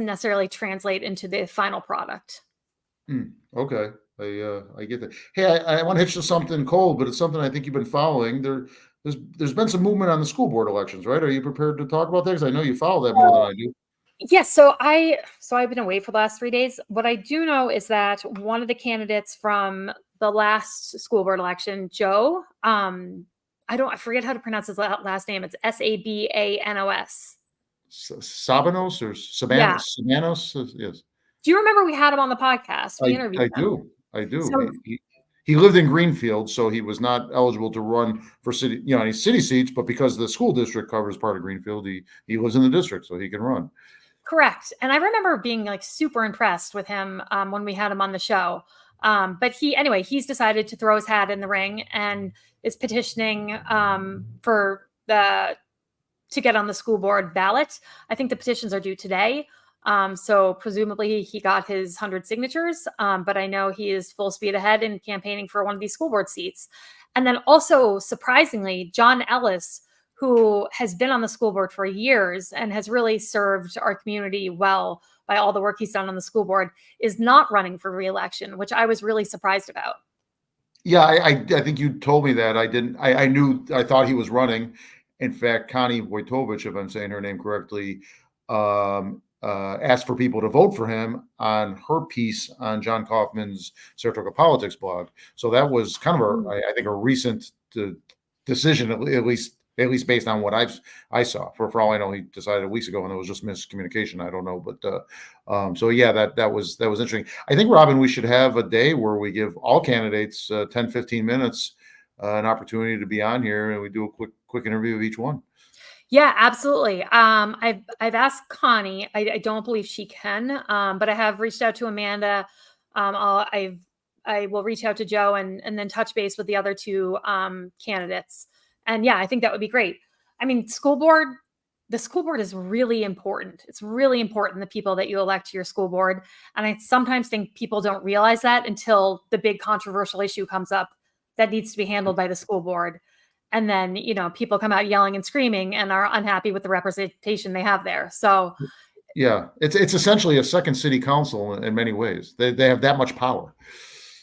necessarily translate into the final product. Okay. I get that. Hey, I want to hit you something cold, but it's something I think you've been following. There's been some movement on the school board elections, right? Are you prepared to talk about that? Because I know you follow that more than I do. Yes. So I've been away for the last 3 days. What I do know is that one of the candidates from the last school board election, Joe, I forget how to pronounce his last name. It's Sabanos. Sabanos or Yeah. Sabanos? Yes. Do you remember we had him on the podcast? We interviewed him. I do. So, He lived in Greenfield, so he was not eligible to run for city, any city seats, but because the school district covers part of Greenfield, he lives in the district, so he can run. correct. And I remember being like super impressed with him when we had him on the show. But he's decided to throw his hat in the ring and is petitioning to get on the school board ballot. I think the petitions are due today. So presumably he got his 100 signatures, but I know he is full speed ahead in campaigning for one of these school board seats. And then also, surprisingly, John Ellis, who has been on the school board for years and has really served our community well by all the work he's done on the school board, is not running for re-election, which I was really surprised about. Yeah, I think you told me that. I thought he was running. In fact, Connie Wojtowicz, if I'm saying her name correctly, asked for people to vote for him on her piece on John Kaufman's Saratoga Politics blog. So that was kind of I think a recent decision, at least based on what I saw. For all I know, he decided weeks ago, and it was just miscommunication. I don't know, but so yeah, that was interesting. I think, Robin, we should have a day where we give all candidates 10-15 minutes an opportunity to be on here, and we do a quick interview of each one. Yeah, absolutely. I've asked Connie. I don't believe she can, but I have reached out to Amanda. I will reach out to Joe and then touch base with the other 2 candidates. And yeah, I think that would be great. I mean, the school board is really important. It's really important, the people that you elect to your school board. And I sometimes think people don't realize that until the big controversial issue comes up that needs to be handled by the school board. And then, people come out yelling and screaming and are unhappy with the representation they have there. So yeah, it's essentially a second city council in many ways. They have that much power.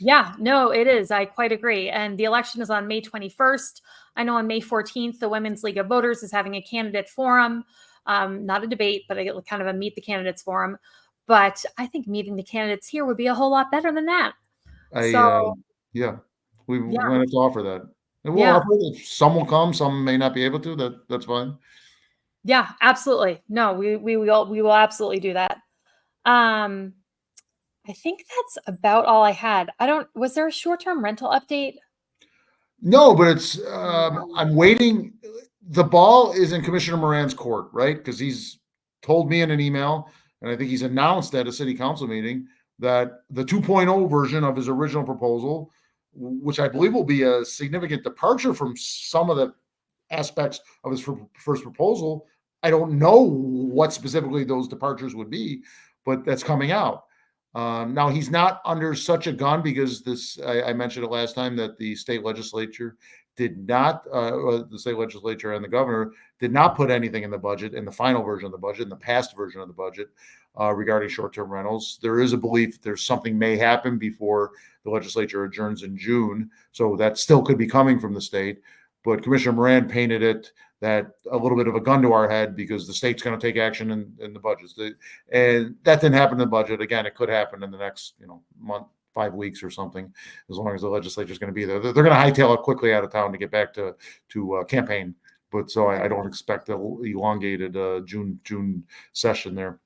Yeah, no, it is. I quite agree. And the election is on May 21st. I know on May 14th, the Women's League of Voters is having a candidate forum, not a debate, but kind of a meet the candidates forum. But I think meeting the candidates here would be a whole lot better than that. We might have to offer that. And we'll offer it. Some will come, some may not be able to. That's fine. Yeah, absolutely. No, we will absolutely do that. I think that's about all I had. Was there a short-term rental update? No, but it's, I'm waiting. The ball is in Commissioner Moran's court, right? Because he's told me in an email, and I think he's announced at a city council meeting, that the 2.0 version of his original proposal, which I believe will be a significant departure from some of the aspects of his first proposal. I don't know what specifically those departures would be, but that's coming out. Now, he's not under such a gun because I mentioned it last time that the state legislature did not, the state legislature and the governor did not put anything in the budget, in the final version of the budget, in the past version of the budget, regarding short-term rentals. There is a belief there's something may happen before the legislature adjourns in June. So that still could be coming from the state. But Commissioner Moran painted it that a little bit of a gun to our head because the state's going to take action in the budgets. And that didn't happen in the budget. Again, it could happen in the next, month, 5 weeks or something, as long as the legislature is going to be there. They're going to hightail it quickly out of town to get back to campaign. But so I don't expect an elongated June session there.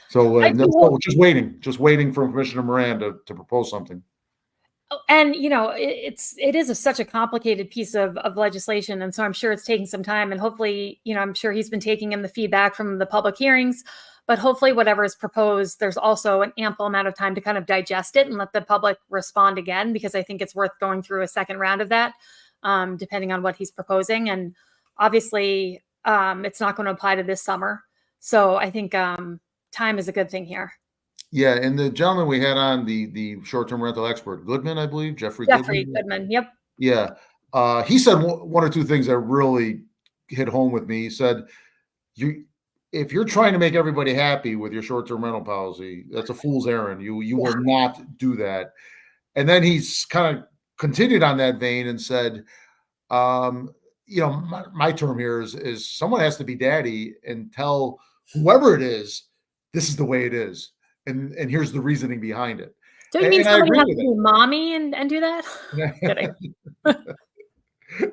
So just waiting for Commissioner Moran to propose something. And it is such a complicated piece of legislation, and so I'm sure it's taking some time. And hopefully, I'm sure he's been taking in the feedback from the public hearings. But hopefully, whatever is proposed, there's also an ample amount of time to kind of digest it and let the public respond again, because I think it's worth going through a second round of that, depending on what he's proposing. And obviously, it's not going to apply to this summer, so I think time is a good thing here. Yeah, and the gentleman we had on, the short-term rental expert, Goodman, I believe, Jeffrey Goodman. Yep. Yeah. He said one or two things that really hit home with me. He said, if you're trying to make everybody happy with your short-term rental policy, that's a fool's errand. You will not do that. And then he's kind of continued on that vein and said, my term here is someone has to be daddy and tell whoever it is, this is the way it is. And here's the reasoning behind it. Don't you mean somebody has to be mommy and do that? Kidding.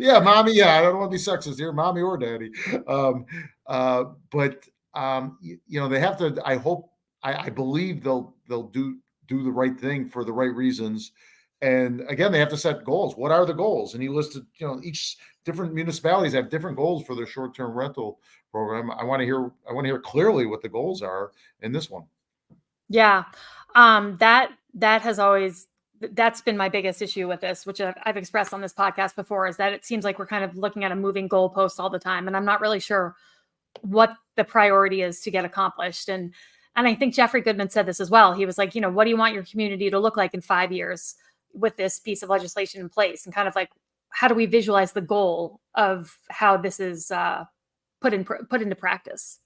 Yeah, mommy. Yeah, I don't want to be sexist here, mommy or daddy. But they have to. I believe they'll do the right thing for the right reasons. And again, they have to set goals. What are the goals? And he listed, each different municipalities have different goals for their short-term rental program. I want to hear clearly what the goals are in this one. Yeah. That's been my biggest issue with this, which I've expressed on this podcast before, is that it seems like we're kind of looking at a moving goalpost all the time. And I'm not really sure what the priority is to get accomplished. And I think Jeffrey Goodman said this as well. He was like, what do you want your community to look like in 5 years with this piece of legislation in place? And kind of like, how do we visualize the goal of how this is put into practice?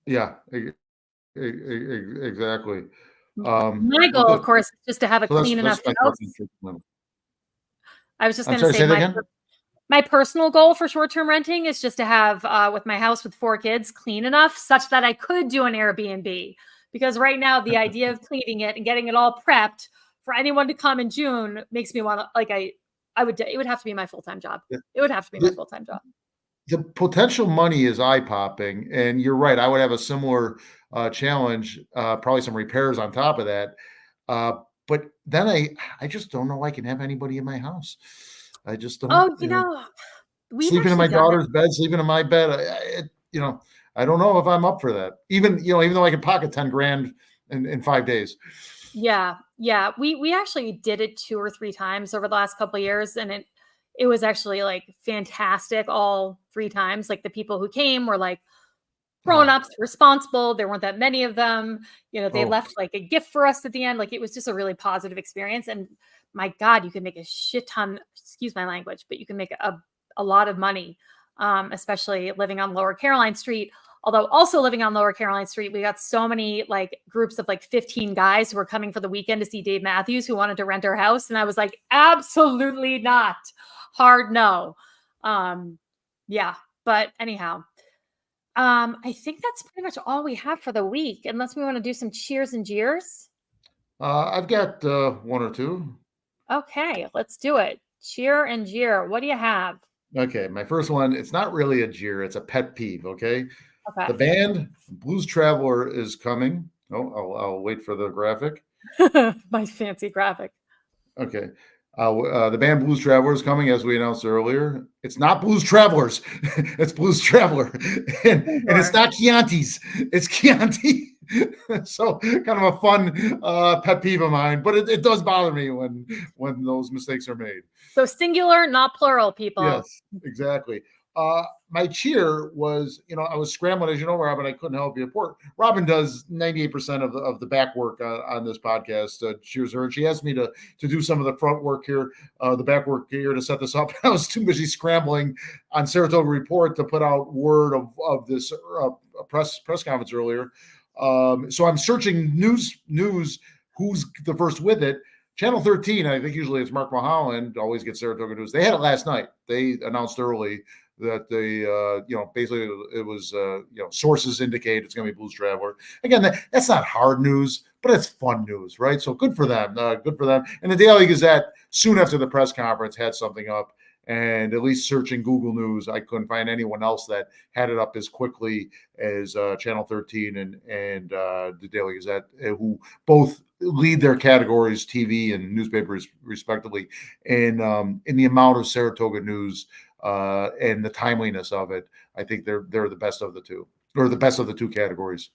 Yeah. Exactly. My goal, of course, is just to have a clean enough house. I was just going to say my personal goal for short-term renting is just to have, with my house with 4 kids, clean enough such that I could do an Airbnb. Because right now, the idea of cleaning it and getting it all prepped for anyone to come in June makes me want to, it would have to be my full-time job. It would have to be my full-time job. The potential money is eye-popping, and you're right. I would have a similar challenge, probably some repairs on top of that. But then I just don't know I can have anybody in my house. I just don't. Sleeping in my daughter's bed, sleeping in my bed. I don't know if I'm up for that. Even though I can pocket $10,000 in 5 days. Yeah. We actually did it 2 or 3 times over the last couple of years, and it was actually like fantastic all 3 times. Like the people who came were like grown-ups, responsible. There weren't that many of them. They left like a gift for us at the end. Like it was just a really positive experience. And my God, you can make a shit ton, excuse my language, but you can make a lot of money, especially living on Lower Caroline Street. Although also living on Lower Caroline Street, we got so many like groups of like 15 guys who were coming for the weekend to see Dave Matthews, who wanted to rent our house. And I was like, absolutely not. Hard no. But anyhow, I think that's pretty much all we have for the week, unless we want to do some cheers and jeers. I've got 1 or 2. Okay, let's do it. Cheer and jeer. What do you have? Okay, my first one, it's not really a jeer, it's a pet peeve, okay? The band Blues Traveler is coming. I'll wait for the graphic. My fancy graphic. Okay. The band Blues Traveler is coming, as we announced earlier. It's not Blues Travelers. It's Blues Traveler. And it's not Chianti's. It's Chianti. So kind of a fun pet peeve of mine. But it does bother me when those mistakes are made. So singular, not plural, people. Yes, exactly. my cheer was, I was scrambling, as you know, Robin. I couldn't help you. Robin does 98% of the back work on this podcast. Cheers her. And she asked me to do some of the front work here, the back work here to set this up. I was too busy scrambling on Saratoga Report to put out word of this press conference earlier. So I'm searching news. Who's the first with it? Channel 13, I think usually it's Mark Mulholland, always gets Saratoga news. They had it last night. They announced early that they, basically it was, sources indicate it's going to be Blues Traveler. Again, that's not hard news, but it's fun news, right? So good for them. Good for them. And the Daily Gazette, soon after the press conference, had something up. And at least searching Google News, I couldn't find anyone else that had it up as quickly as Channel 13 and the Daily Gazette, who both lead their categories, TV and newspapers, respectively, in the amount of Saratoga news and the timeliness of it. I think they're the best of the two, or the best of the two categories.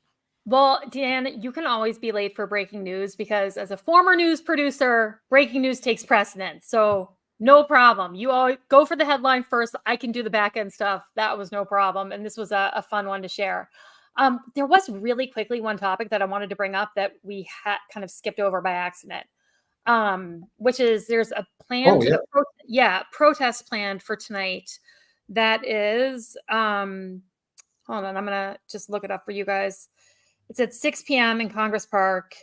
Well, Dan, you can always be late for breaking news because as a former news producer, breaking news takes precedence. So no problem. You always go for the headline first. I can do the back end stuff. That was no problem. And this was a fun one to share. There was really quickly one topic that I wanted to bring up that we had kind of skipped over by accident, which is there's a plan protest planned for tonight. That is, hold on, I'm going to just look it up for you guys. It's at 6 p.m. in Congress Park,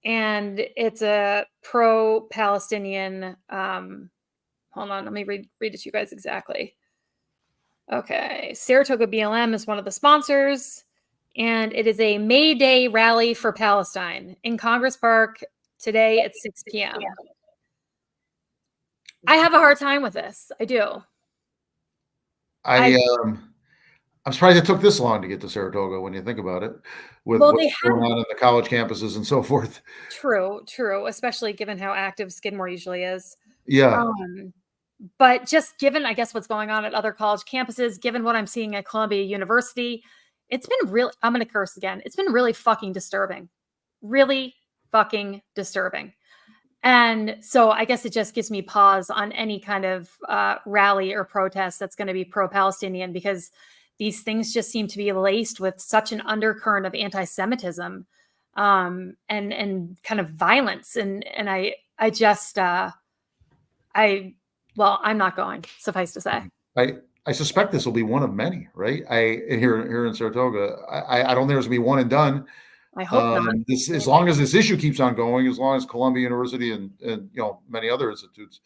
and it's a pro-Palestinian, hold on, let me read it to you guys exactly. Okay, Saratoga BLM is one of the sponsors. And it is a May Day rally for Palestine in Congress Park today at 6 p.m. I have a hard time with this. I do. I'm surprised it took this long to get to Saratoga when you think about it, with what's going on in the college campuses and so forth. True, especially given how active Skidmore usually is. Yeah. But just given, I guess, what's going on at other college campuses, given what I'm seeing at Columbia University, it's been really, I'm going to curse again. It's been really fucking disturbing. Really fucking disturbing. And so I guess it just gives me pause on any kind of rally or protest that's going to be pro-Palestinian, because these things just seem to be laced with such an undercurrent of anti-Semitism and kind of violence. And I'm not going, suffice to say. I suspect this will be one of many, right? Here in Saratoga, I don't think there's gonna be one and done. I hope not. As long as this issue keeps on going, as long as Columbia University and many other institutes,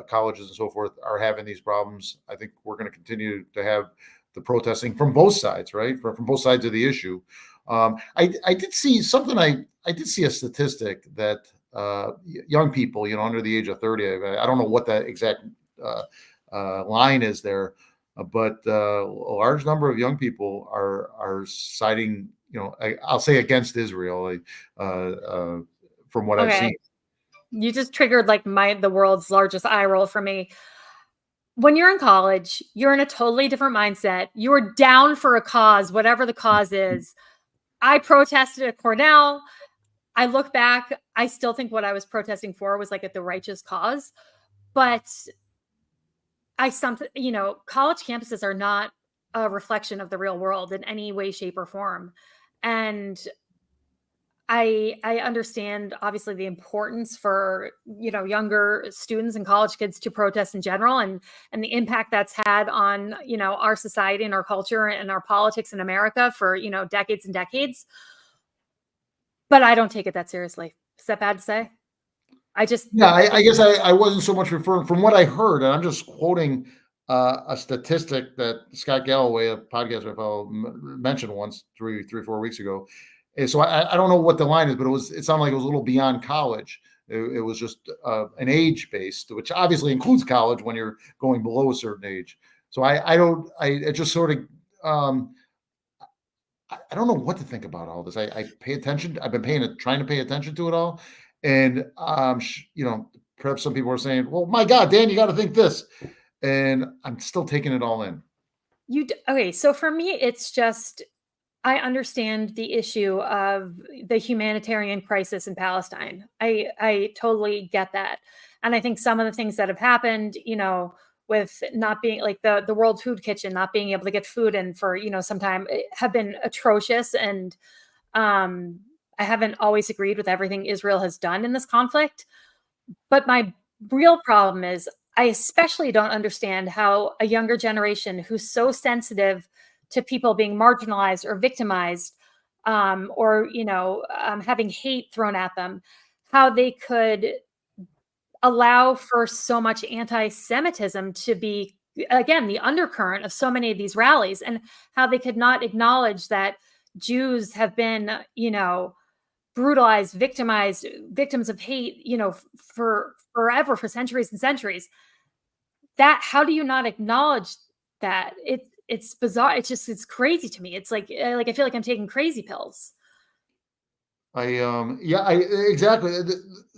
colleges and so forth are having these problems, I think we're going to continue to have the protesting from both sides, right? From both sides of the issue. I did see something. I did see a statistic that young people, under the age of 30, I don't know what that exact line is there, but a large number of young people are siding, I'll say against Israel, from what I've seen. You just triggered like the world's largest eye roll for me. When you're in college, you're in a totally different mindset. You're down for a cause, whatever the cause is. I protested at Cornell. I look back, I still think what I was protesting for was like at the righteous cause, but college campuses are not a reflection of the real world in any way, shape, or form. And I understand obviously the importance for, younger students and college kids to protest in general, and the impact that's had on, our society and our culture and our politics in America for, decades and decades. But I don't take it that seriously. Is that bad to say? I guess I wasn't so much referring from what I heard, and I'm just quoting a statistic that Scott Galloway, a podcast I follow, mentioned once 3 or 4 weeks ago. And so I don't know what the line is, but it sounded like it was a little beyond college. It was just an age based, which obviously includes college when you're going below a certain age. So it just sort of, I don't know what to think about all this. I pay attention. I've been trying to pay attention to it all. And, perhaps some people are saying, well, my God, Dan, you got to think this. And I'm still taking it all in. Okay. So for me, it's just, I understand the issue of the humanitarian crisis in Palestine. I totally get that. And I think some of the things that have happened, with not being like the World Food Kitchen, not being able to get food in for, some time, have been atrocious. And I haven't always agreed with everything Israel has done in this conflict. But my real problem is I especially don't understand how a younger generation who's so sensitive to people being marginalized or victimized, or having hate thrown at them, how they could allow for so much anti-Semitism to be, again, the undercurrent of so many of these rallies, and how they could not acknowledge that Jews have been, brutalized, victimized, victims of hate, for forever, for centuries and centuries. That, how do you not acknowledge that? It's bizarre. It's crazy to me. It's like I feel like I'm taking crazy pills. Exactly.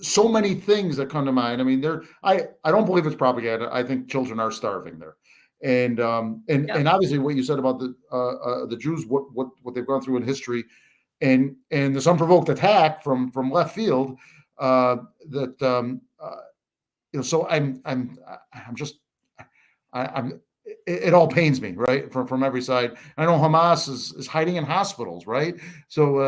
So many things that come to mind. I mean, I don't believe it's propaganda. I think children are starving there. And obviously what you said about the Jews, what they've gone through in history, and this unprovoked attack from left field, so it all pains me, right, from every side. I know Hamas is hiding in hospitals, right? So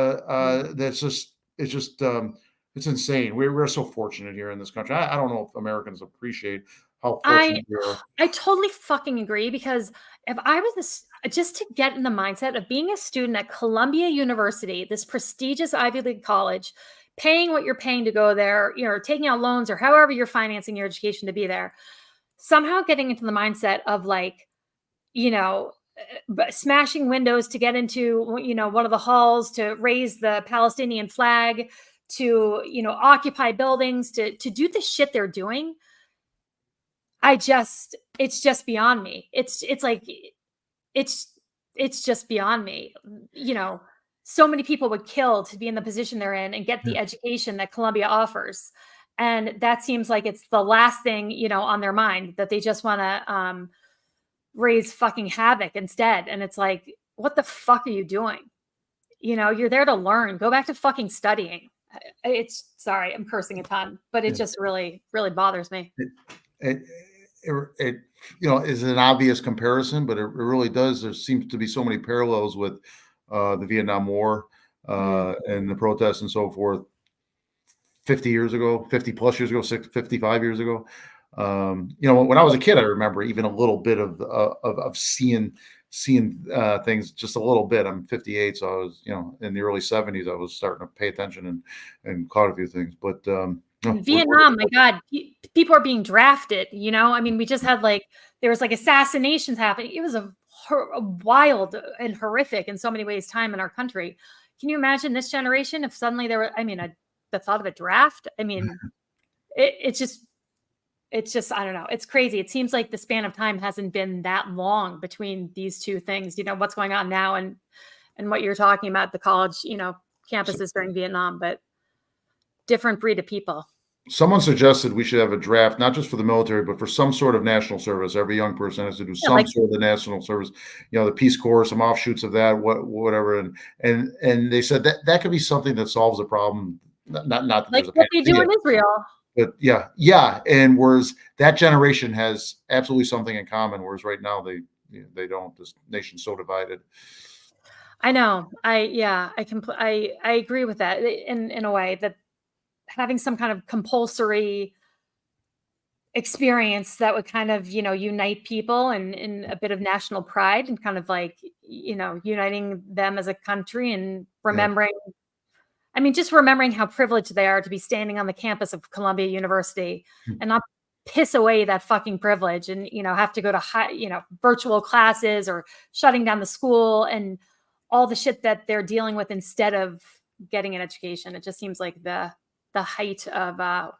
it's insane. We're so fortunate here in this country. I don't know if Americans appreciate how fortunate we are. I totally fucking agree, because if I was just to get in the mindset of being a student at Columbia University, this prestigious Ivy League college, paying what you're paying to go there, taking out loans or however you're financing your education to be there, somehow getting into the mindset of smashing windows to get into, one of the halls, to raise the Palestinian flag, to, occupy buildings, to do the shit they're doing. It's just beyond me. It's just beyond me. So many people would kill to be in the position they're in and get the education that Columbia offers. And that seems like it's the last thing, on their mind, that they just want to raise fucking havoc instead. And it's like, what the fuck are you doing? You're there to learn. Go back to fucking studying. Sorry, I'm cursing a ton, but it just really, really bothers me. It is an obvious comparison, but it really does. There seems to be so many parallels with the Vietnam War and the protests and so forth. 50 plus years ago, 55 years ago. When I was a kid, I remember even a little bit of seeing things, just a little bit. I'm 58, so I was, in the early 70s, I was starting to pay attention and caught a few things. But Vietnam, my God, people are being drafted. I mean, we just had there was assassinations happening. It was a wild and horrific in so many ways time in our country. Can you imagine this generation if suddenly there were? I mean, the thought of a draft. I mean, it's just I don't know. It's crazy. It seems like the span of time hasn't been that long between these two things. What's going on now and what you're talking about, the college, campuses during Vietnam, but different breed of people. Someone suggested we should have a draft, not just for the military, but for some sort of national service. Every young person has to do some sort of national service, the Peace Corps, some offshoots of that, whatever. And they said that could be something that solves a problem. Not that like what they do in Israel. But yeah. And whereas that generation has absolutely something in common, whereas right now they don't. This nation's so divided. I know. I agree with that in a way, that having some kind of compulsory experience that would kind of, unite people and in a bit of national pride, and kind of uniting them as a country, and remembering, just remembering how privileged they are to be standing on the campus of Columbia University and not piss away that fucking privilege and, have to go to virtual classes or shutting down the school and all the shit that they're dealing with instead of getting an education. It just seems like the height of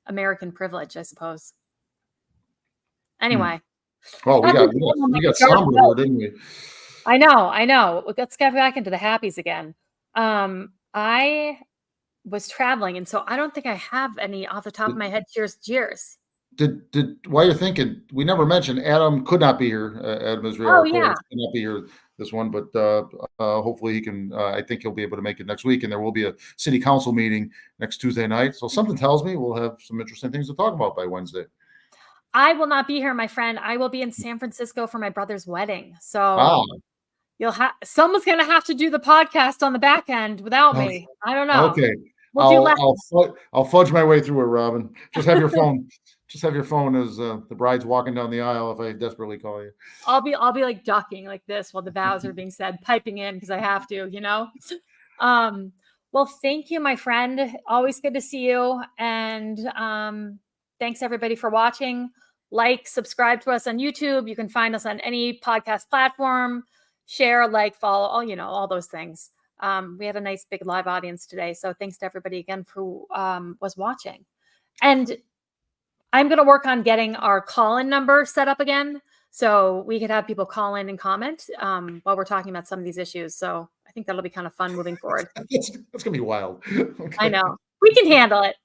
American privilege, I suppose. Anyway. Well, we got somber, didn't we? I know. Let's get back into the happies again. I was traveling, and so I don't think I have any off the top of my head. Cheers. While you're thinking, we never mentioned Adam could not be here. Adam Israel could not be here this one, but hopefully he can. I think he'll be able to make it next week, and there will be a city council meeting next Tuesday night. So something tells me we'll have some interesting things to talk about by Wednesday. I will not be here, my friend. I will be in San Francisco for my brother's wedding. So Ah, someone's going to have to do the podcast on the back end without okay. me. I don't know. Okay. We'll do less. I'll fudge my way through it, Robin. Just have your phone. Just have your phone as the bride's walking down the aisle if I desperately call you. I'll be like ducking like this while the vows are being said, piping in because I have to, you know. Well, thank you, my friend. Always good to see you. And thanks everybody for watching. Like, subscribe to us on YouTube. You can find us on any podcast platform. Share, like, follow, all those things. We had a nice big live audience today. So thanks to everybody again who was watching. And I'm going to work on getting our call-in number set up again so we could have people call in and comment while we're talking about some of these issues. So I think that'll be kind of fun moving forward. That's going to be wild. Okay. I know. We can handle it.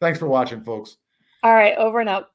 Thanks for watching, folks. All right. Over and out.